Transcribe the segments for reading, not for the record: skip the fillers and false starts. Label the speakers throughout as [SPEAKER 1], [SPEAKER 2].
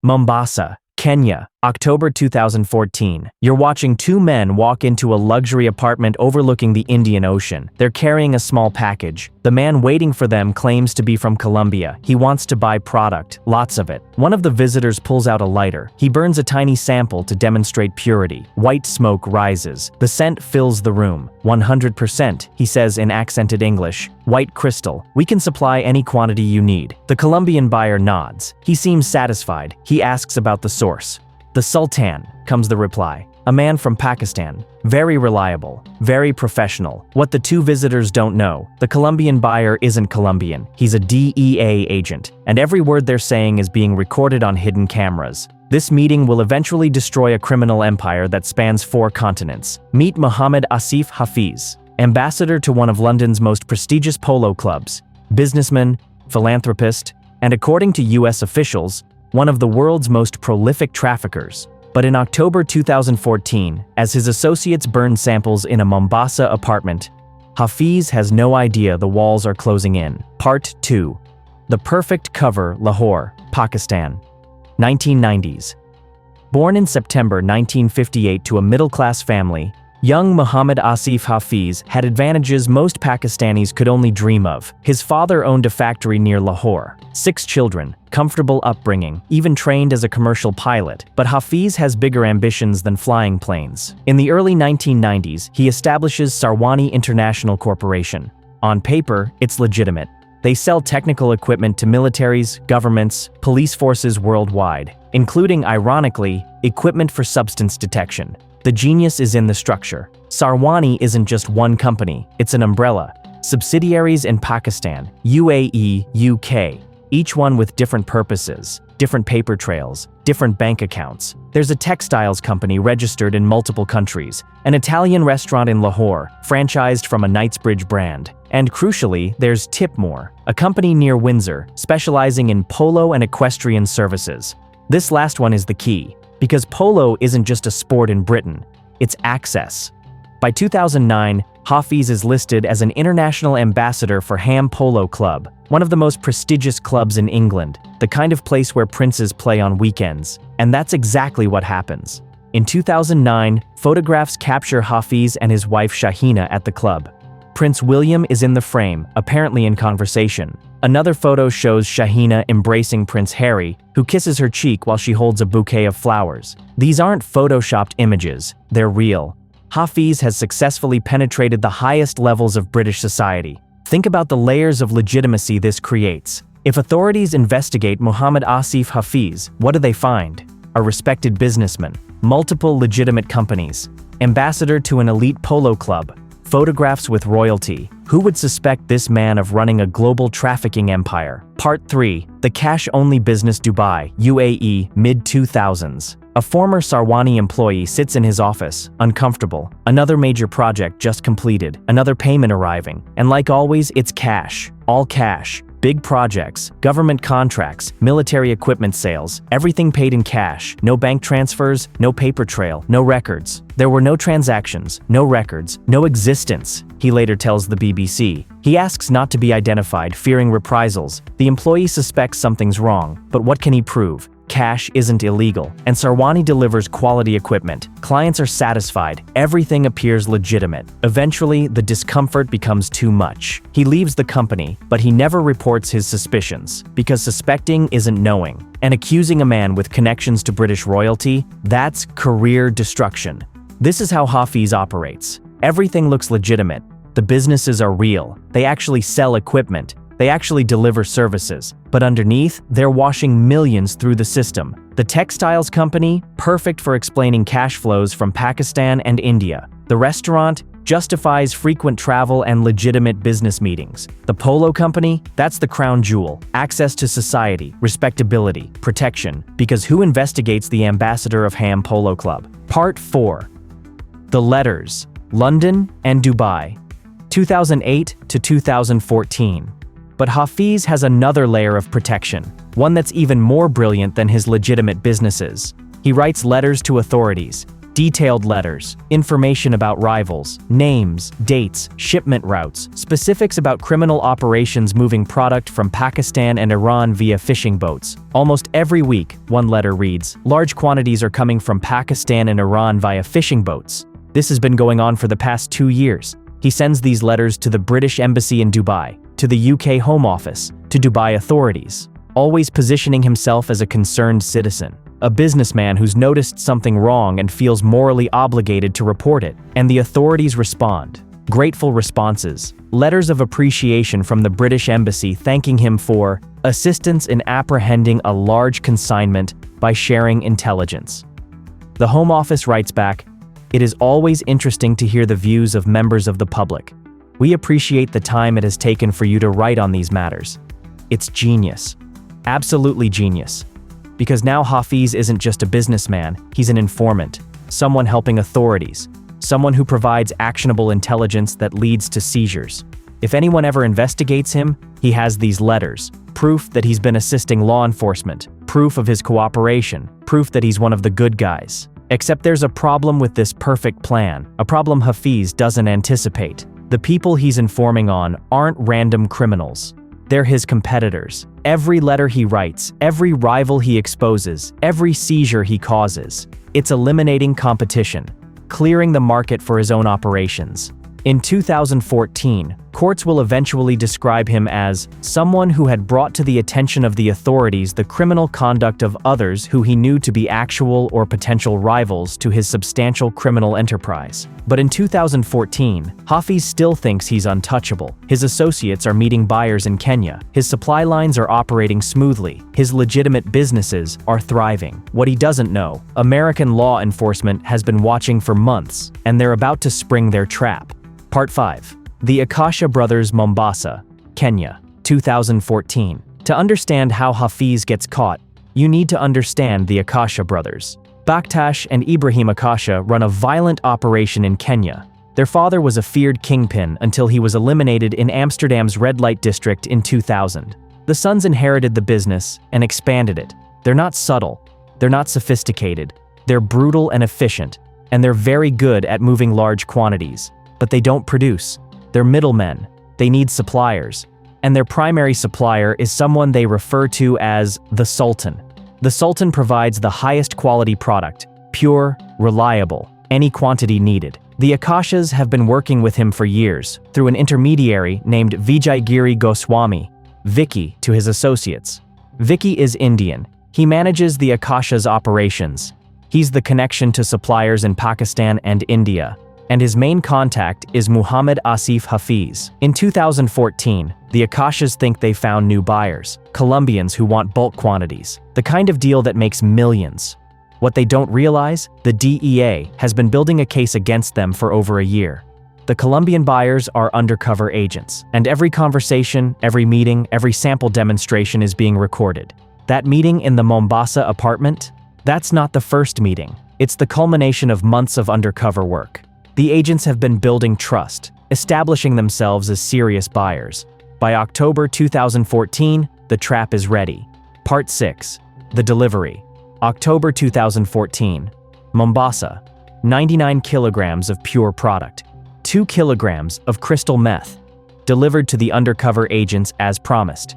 [SPEAKER 1] Mombasa, Kenya, October 2014. You're watching two men walk into a luxury apartment overlooking the Indian Ocean. They're carrying a small package. The man waiting for them claims to be from Colombia. He wants to buy product, lots of it. One of the visitors pulls out a lighter. He burns a tiny sample to demonstrate purity. White smoke rises. The scent fills the room. 100%, he says in accented English. White crystal. We can supply any quantity you need. The Colombian buyer nods. He seems satisfied. He asks about the source. The Sultan, comes the reply. A man from Pakistan. Very reliable. Very professional. What the two visitors don't know, the Colombian buyer isn't Colombian. He's a DEA agent, and every word they're saying is being recorded on hidden cameras. This meeting will eventually destroy a criminal empire that spans 4 continents. Meet Mohammed Asif Hafiz, ambassador to one of London's most prestigious polo clubs, businessman, philanthropist, and according to US officials, one of the world's most prolific traffickers. But in October 2014, as his associates burn samples in a Mombasa apartment, Hafiz has no idea the walls are closing in. Part 2. The Perfect Cover, Lahore, Pakistan. 1990s. Born in September 1958 to a middle-class family, young Mohammed Asif Hafiz had advantages most Pakistanis could only dream of. His father owned a factory near Lahore. 6 children, comfortable upbringing, even trained as a commercial pilot, but Hafiz has bigger ambitions than flying planes. In the early 1990s, he establishes Sarwani International Corporation. On paper, it's legitimate. They sell technical equipment to militaries, governments, police forces worldwide, including, ironically, equipment for substance detection. The genius is in the structure. Sarwani isn't just one company, it's an umbrella. Subsidiaries in Pakistan, UAE, UK, each one with different purposes, different paper trails, different bank accounts. There's a textiles company registered in multiple countries, an Italian restaurant in Lahore, franchised from a Knightsbridge brand. And crucially, there's Tipmore, a company near Windsor, specializing in polo and equestrian services. This last one is the key, because polo isn't just a sport in Britain, it's access. By 2009, Hafiz is listed as an international ambassador for Ham Polo Club, one of the most prestigious clubs in England, the kind of place where princes play on weekends. And that's exactly what happens. In 2009, photographs capture Hafiz and his wife Shahina at the club. Prince William is in the frame, apparently in conversation. Another photo shows Shahina embracing Prince Harry, who kisses her cheek while she holds a bouquet of flowers. These aren't photoshopped images, they're real. Hafiz has successfully penetrated the highest levels of British society. Think about the layers of legitimacy this creates. If authorities investigate Mohammed Asif Hafiz, what do they find? A respected businessman, multiple legitimate companies, ambassador to an elite polo club, photographs with royalty. Who would suspect this man of running a global trafficking empire? Part 3. The cash-only business Dubai, UAE, mid-2000s. A former Sarwani employee sits in his office, uncomfortable. Another major project just completed, another payment arriving. And like always, it's cash. All cash. Big projects, government contracts, military equipment sales, everything paid in cash. No bank transfers, no paper trail, no records. There were no transactions, no records, no existence, he later tells the BBC. He asks not to be identified, fearing reprisals. The employee suspects something's wrong, but what can he prove? Cash isn't illegal, and Sarwani delivers quality equipment. Clients are satisfied, everything appears legitimate. Eventually, the discomfort becomes too much. He leaves the company, but he never reports his suspicions, because suspecting isn't knowing. And accusing a man with connections to British royalty, that's career destruction. This is how Hafiz operates. Everything looks legitimate. The businesses are real. They actually sell equipment. They actually deliver services, but underneath, they're washing millions through the system. The textiles company, perfect for explaining cash flows from Pakistan and India. The restaurant justifies frequent travel and legitimate business meetings. The polo company, that's the crown jewel. Access to society, respectability, protection, because who investigates the ambassador of Ham Polo Club? Part 4. The Letters, London and Dubai, 2008 to 2014. But Hafiz has another layer of protection, one that's even more brilliant than his legitimate businesses. He writes letters to authorities, Detailed letters, information about rivals, names, dates, shipment routes, specifics about criminal operations moving product from Pakistan and Iran via fishing boats. Almost every week, one letter reads, "Large quantities are coming from Pakistan and Iran via fishing boats." This has been going on for the past 2 years. He sends these letters to the British Embassy in Dubai, to the UK Home Office, to Dubai authorities, always positioning himself as a concerned citizen, a businessman who's noticed something wrong and feels morally obligated to report it, and the authorities respond. Grateful responses, letters of appreciation from the British Embassy thanking him for assistance in apprehending a large consignment by sharing intelligence. The Home Office writes back, "It is always interesting to hear the views of members of the public. We appreciate the time it has taken for you to write on these matters. It's genius. Absolutely genius. Because now Hafiz isn't just a businessman, he's an informant, someone helping authorities, someone who provides actionable intelligence that leads to seizures. If anyone ever investigates him, he has these letters, proof that he's been assisting law enforcement, proof of his cooperation, proof that he's one of the good guys. Except there's a problem with this perfect plan, a problem Hafiz doesn't anticipate. The people he's informing on aren't random criminals. They're his competitors. Every letter he writes, every rival he exposes, every seizure he causes, it's eliminating competition, clearing the market for his own operations. In 2014, courts will eventually describe him as someone who had brought to the attention of the authorities the criminal conduct of others who he knew to be actual or potential rivals to his substantial criminal enterprise. But in 2014, Hafiz still thinks he's untouchable. His associates are meeting buyers in Kenya. His supply lines are operating smoothly. His legitimate businesses are thriving. What he doesn't know, American law enforcement has been watching for months, and they're about to spring their trap. Part 5. The Akasha Brothers, Mombasa, Kenya, 2014. To understand how Hafiz gets caught, you need to understand the Akasha brothers. Bakhtash and Ibrahim Akasha run a violent operation in Kenya. Their father was a feared kingpin until he was eliminated in Amsterdam's red light district in 2000. The sons inherited the business and expanded it. They're not subtle, they're not sophisticated, they're brutal and efficient, and they're very good at moving large quantities. But they don't produce. They're middlemen. They need suppliers. And their primary supplier is someone they refer to as the Sultan. The Sultan provides the highest quality product, pure, reliable, any quantity needed. The Akashas have been working with him for years, through an intermediary named Vijay Goswami, Vicky to his associates. Vicky is Indian. He manages the Akasha's operations. He's the connection to suppliers in Pakistan and India. And his main contact is Muhammad Asif Hafiz. In 2014, the Akashas think they found new buyers, Colombians who want bulk quantities, the kind of deal that makes millions. What they don't realize, the DEA has been building a case against them for over a year. The Colombian buyers are undercover agents, and every conversation, every meeting, every sample demonstration is being recorded. That meeting in the Mombasa apartment? That's not the first meeting. It's the culmination of months of undercover work. The agents have been building trust, establishing themselves as serious buyers. By October 2014, the trap is ready. Part 6. The Delivery. October 2014. Mombasa. 99 kilograms of pure product. 2 kilograms of crystal meth. Delivered to the undercover agents as promised.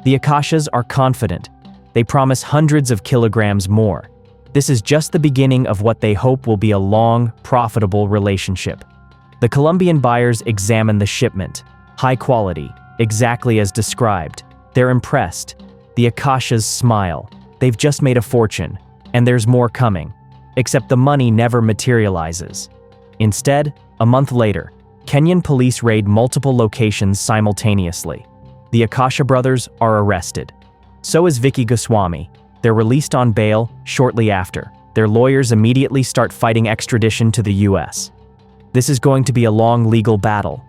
[SPEAKER 1] The Akashas are confident. They promise hundreds of kilograms more. This is just the beginning of what they hope will be a long, profitable relationship. The Colombian buyers examine the shipment. High quality, exactly as described. They're impressed. The Akashas smile. They've just made a fortune, and there's more coming. Except the money never materializes. Instead, a month later, Kenyan police raid multiple locations simultaneously. The Akasha brothers are arrested. So is Vicky Goswami. They're released on bail shortly after. Their lawyers immediately start fighting extradition to the US. This is going to be a long legal battle.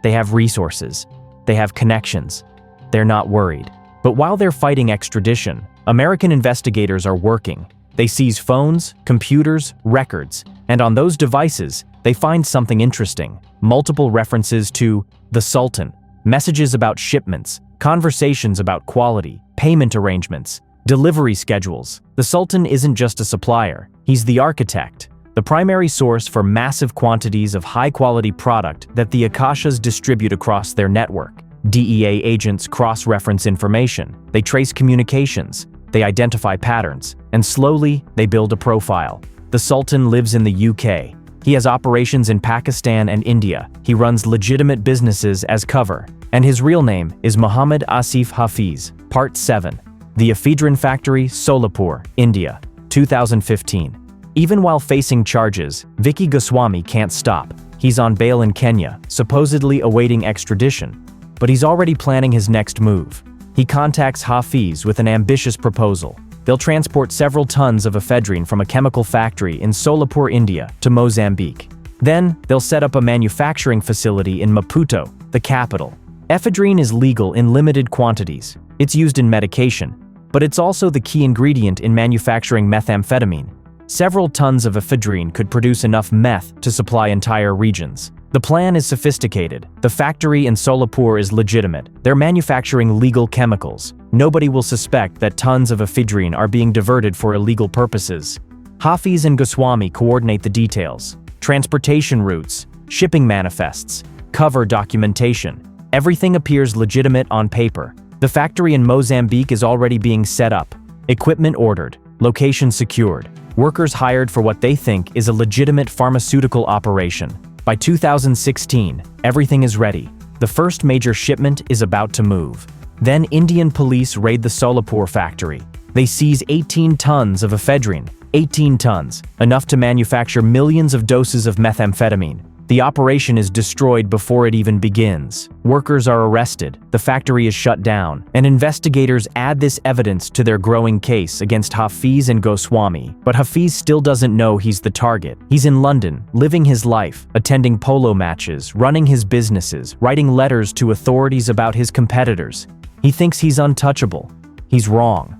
[SPEAKER 1] They have resources. They have connections. They're not worried. But while they're fighting extradition, American investigators are working. They seize phones, computers, records, and on those devices, they find something interesting. Multiple references to the Sultan, messages about shipments, conversations about quality, payment arrangements, delivery schedules. The Sultan isn't just a supplier, he's the architect, the primary source for massive quantities of high-quality product that the Akashas distribute across their network. DEA agents cross-reference information, they trace communications, they identify patterns, and slowly, they build a profile. The Sultan lives in the UK. He has operations in Pakistan and India. He runs legitimate businesses as cover. And his real name is Muhammad Asif Hafiz. Part 7. The Ephedrine Factory, Solapur, India, 2015. Even while facing charges, Vicky Goswami can't stop. He's on bail in Kenya, supposedly awaiting extradition. But he's already planning his next move. He contacts Hafiz with an ambitious proposal. They'll transport several tons of ephedrine from a chemical factory in Solapur, India, to Mozambique. Then, they'll set up a manufacturing facility in Maputo, the capital. Ephedrine is legal in limited quantities. It's used in medication, but it's also the key ingredient in manufacturing methamphetamine. Several tons of ephedrine could produce enough meth to supply entire regions. The plan is sophisticated. The factory in Solapur is legitimate. They're manufacturing legal chemicals. Nobody will suspect that tons of ephedrine are being diverted for illegal purposes. Hafiz and Goswami coordinate the details. Transportation routes, shipping manifests, cover documentation. Everything appears legitimate on paper. The factory in Mozambique is already being set up. Equipment ordered. Location secured. Workers hired for what they think is a legitimate pharmaceutical operation. By 2016, everything is ready. The first major shipment is about to move. Then Indian police raid the Solapur factory. They seize 18 tons of ephedrine. 18 tons, enough to manufacture millions of doses of methamphetamine. The operation is destroyed before it even begins. Workers are arrested, the factory is shut down, and investigators add this evidence to their growing case against Hafiz and Goswami. But Hafiz still doesn't know he's the target. He's in London, living his life, attending polo matches, running his businesses, writing letters to authorities about his competitors. He thinks he's untouchable. He's wrong.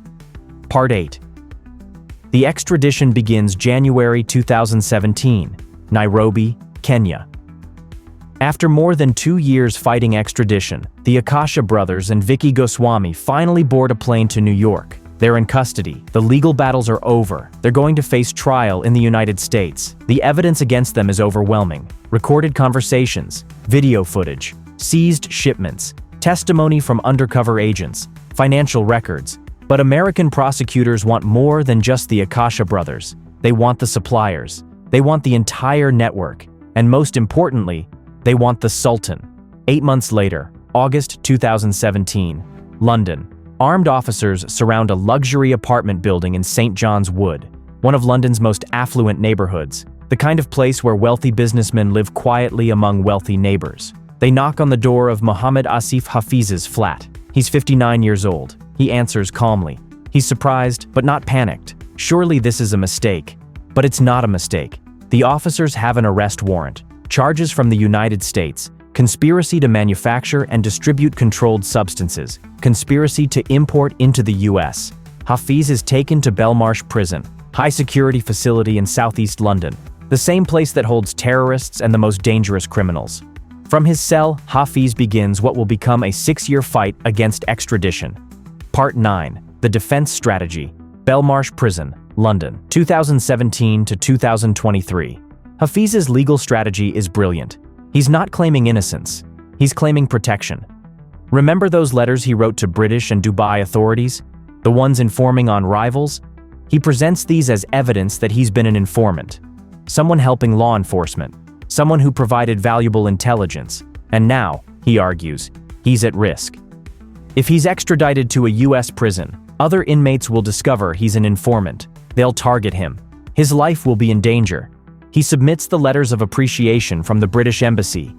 [SPEAKER 1] Part 8. The extradition begins January 2017, Nairobi, Kenya. After more than 2 years fighting extradition, the Akasha brothers and Vicky Goswami finally board a plane to New York. They're in custody. The legal battles are over. They're going to face trial in the United States. The evidence against them is overwhelming. Recorded conversations, video footage, seized shipments, testimony from undercover agents, financial records. But American prosecutors want more than just the Akasha brothers. They want the suppliers. They want the entire network. And most importantly, they want the Sultan. 8 months later, August 2017, London. Armed officers surround a luxury apartment building in St. John's Wood, one of London's most affluent neighborhoods, the kind of place where wealthy businessmen live quietly among wealthy neighbors. They knock on the door of Muhammad Asif Hafiz's flat. He's 59 years old. He answers calmly. He's surprised, but not panicked. Surely this is a mistake. But it's not a mistake. The officers have an arrest warrant, charges from the United States, conspiracy to manufacture and distribute controlled substances, conspiracy to import into the US. Hafiz is taken to Belmarsh prison, high-security facility in southeast London, the same place that holds terrorists and the most dangerous criminals. From his cell, Hafiz begins what will become a 6-year fight against extradition. Part 9. The Defense Strategy. Belmarsh Prison, London, 2017 to 2023. Hafiz's legal strategy is brilliant. He's not claiming innocence. He's claiming protection. Remember those letters he wrote to British and Dubai authorities? The ones informing on rivals? He presents these as evidence that he's been an informant. Someone helping law enforcement. Someone who provided valuable intelligence. And now, he argues, he's at risk. If he's extradited to a US prison, other inmates will discover he's an informant. They'll target him. His life will be in danger. He submits the letters of appreciation from the British Embassy.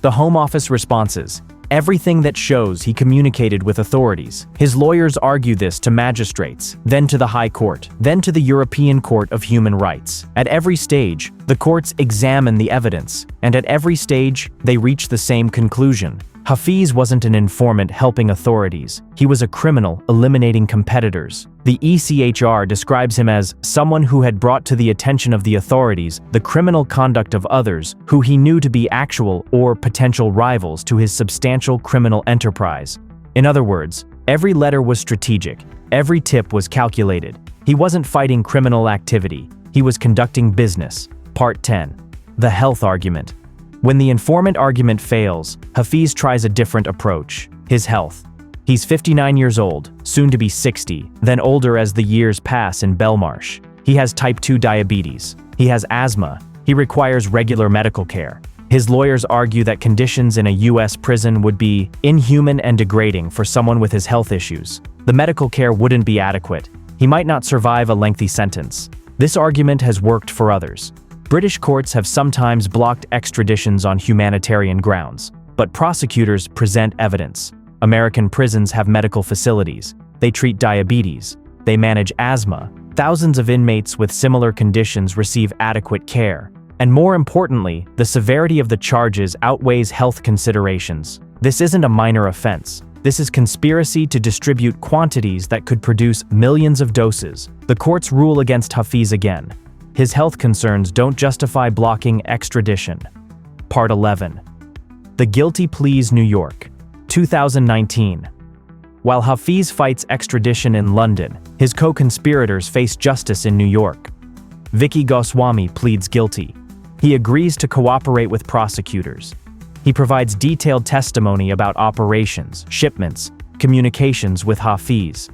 [SPEAKER 1] The Home Office responses, everything that shows he communicated with authorities. His lawyers argue this to magistrates, then to the High Court, then to the European Court of Human Rights. At every stage, the courts examine the evidence, and at every stage, they reach the same conclusion. Hafiz wasn't an informant helping authorities. He was a criminal eliminating competitors. The ECHR describes him as someone who had brought to the attention of the authorities the criminal conduct of others who he knew to be actual or potential rivals to his substantial criminal enterprise. In other words, every letter was strategic. Every tip was calculated. He wasn't fighting criminal activity. He was conducting business. Part 10. The health argument. When the informant argument fails, Hafiz tries a different approach: his health. He's 59 years old, soon to be 60, then older as the years pass in Belmarsh. He has type 2 diabetes. He has asthma. He requires regular medical care. His lawyers argue that conditions in a US prison would be inhuman and degrading for someone with his health issues. The medical care wouldn't be adequate. He might not survive a lengthy sentence. This argument has worked for others. British courts have sometimes blocked extraditions on humanitarian grounds, but prosecutors present evidence. American prisons have medical facilities. They treat diabetes. They manage asthma. Thousands of inmates with similar conditions receive adequate care. And more importantly, the severity of the charges outweighs health considerations. This isn't a minor offense. This is conspiracy to distribute quantities that could produce millions of doses. The courts rule against Hafiz again. His health concerns don't justify blocking extradition. Part 11. The Guilty Pleas, New York, 2019. While Hafiz fights extradition in London, his co-conspirators face justice in New York. Vicky Goswami pleads guilty. He agrees to cooperate with prosecutors. He provides detailed testimony about operations, shipments, communications with Hafiz.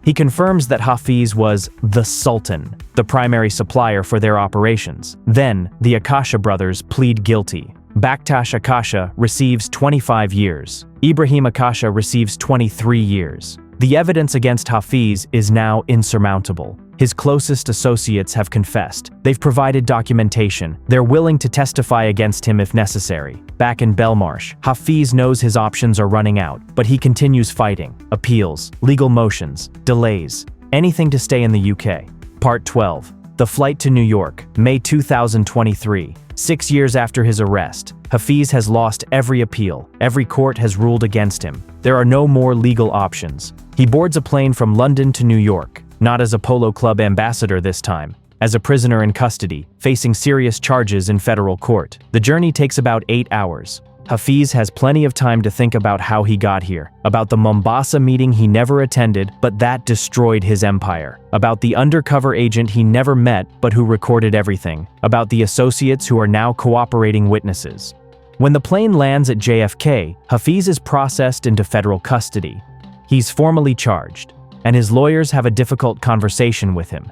[SPEAKER 1] He confirms that Hafiz was the Sultan, the primary supplier for their operations. Then, the Akasha brothers plead guilty. Bakhtash Akasha receives 25 years. Ibrahim Akasha receives 23 years. The evidence against Hafiz is now insurmountable. His closest associates have confessed. They've provided documentation. They're willing to testify against him if necessary. Back in Belmarsh, Hafiz knows his options are running out, but he continues fighting. Appeals, legal motions, delays, anything to stay in the UK. Part 12. The Flight to New York, May 2023. 6 years after his arrest, Hafiz has lost every appeal. Every court has ruled against him. There are no more legal options. He boards a plane from London to New York, not as a Polo Club ambassador this time, as a prisoner in custody, facing serious charges in federal court. The journey takes about 8 hours. Hafiz has plenty of time to think about how he got here, about the Mombasa meeting he never attended but that destroyed his empire, about the undercover agent he never met but who recorded everything, about the associates who are now cooperating witnesses. When the plane lands at JFK, Hafiz is processed into federal custody. He's formally charged, and his lawyers have a difficult conversation with him.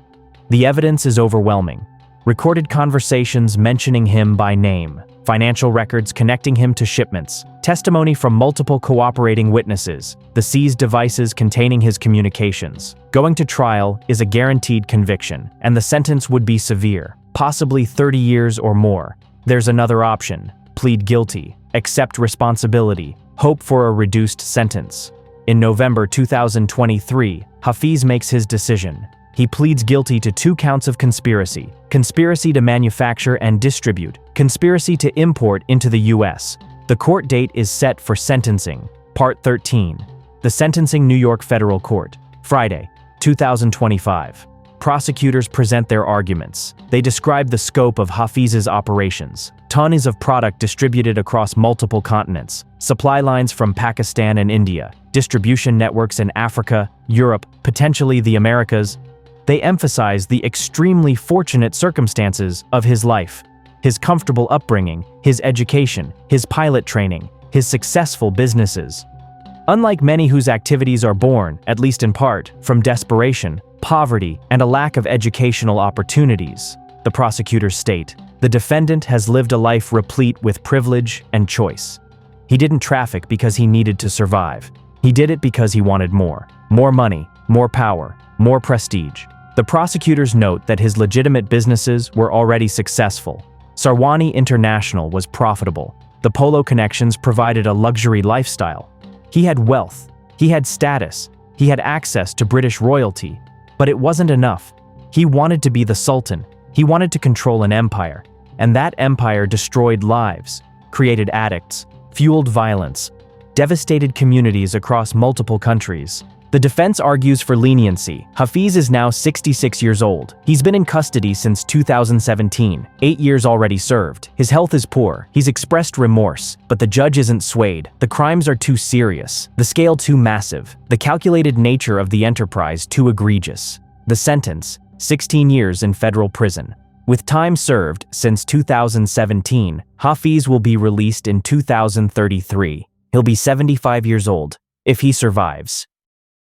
[SPEAKER 1] The evidence is overwhelming. Recorded conversations mentioning him by name, financial records connecting him to shipments, testimony from multiple cooperating witnesses, the seized devices containing his communications. Going to trial is a guaranteed conviction, and the sentence would be severe, possibly 30 years or more. There's another option: plead guilty, accept responsibility, hope for a reduced sentence. In November 2023, Hafiz makes his decision. He pleads guilty to 2 counts of conspiracy: conspiracy to manufacture and distribute, conspiracy to import into the US. The court date is set for sentencing. Part 13. The Sentencing, New York Federal Court, Friday, 2025. Prosecutors present their arguments. They describe the scope of Hafiz's operations. Tons of product distributed across multiple continents, supply lines from Pakistan and India, distribution networks in Africa, Europe, potentially the Americas. They emphasize the extremely fortunate circumstances of his life, his comfortable upbringing, his education, his pilot training, his successful businesses. Unlike many whose activities are born, at least in part, from desperation, poverty, and a lack of educational opportunities, the prosecutors state, the defendant has lived a life replete with privilege and choice. He didn't traffic because he needed to survive. He did it because he wanted more money, more power, more prestige. The prosecutors note that his legitimate businesses were already successful. Sarwani International was profitable. The Polo connections provided a luxury lifestyle. He had wealth. He had status. He had access to British royalty. But it wasn't enough. He wanted to be the Sultan. He wanted to control an empire. And that empire destroyed lives, created addicts, fueled violence, devastated communities across multiple countries. The defense argues for leniency. Hafiz is now 66 years old. He's been in custody since 2017, 8 years already served. His health is poor. He's expressed remorse, but the judge isn't swayed. The crimes are too serious, the scale too massive, the calculated nature of the enterprise too egregious. The sentence: 16 years in federal prison. With time served since 2017, Hafiz will be released in 2033. He'll be 75 years old, if he survives.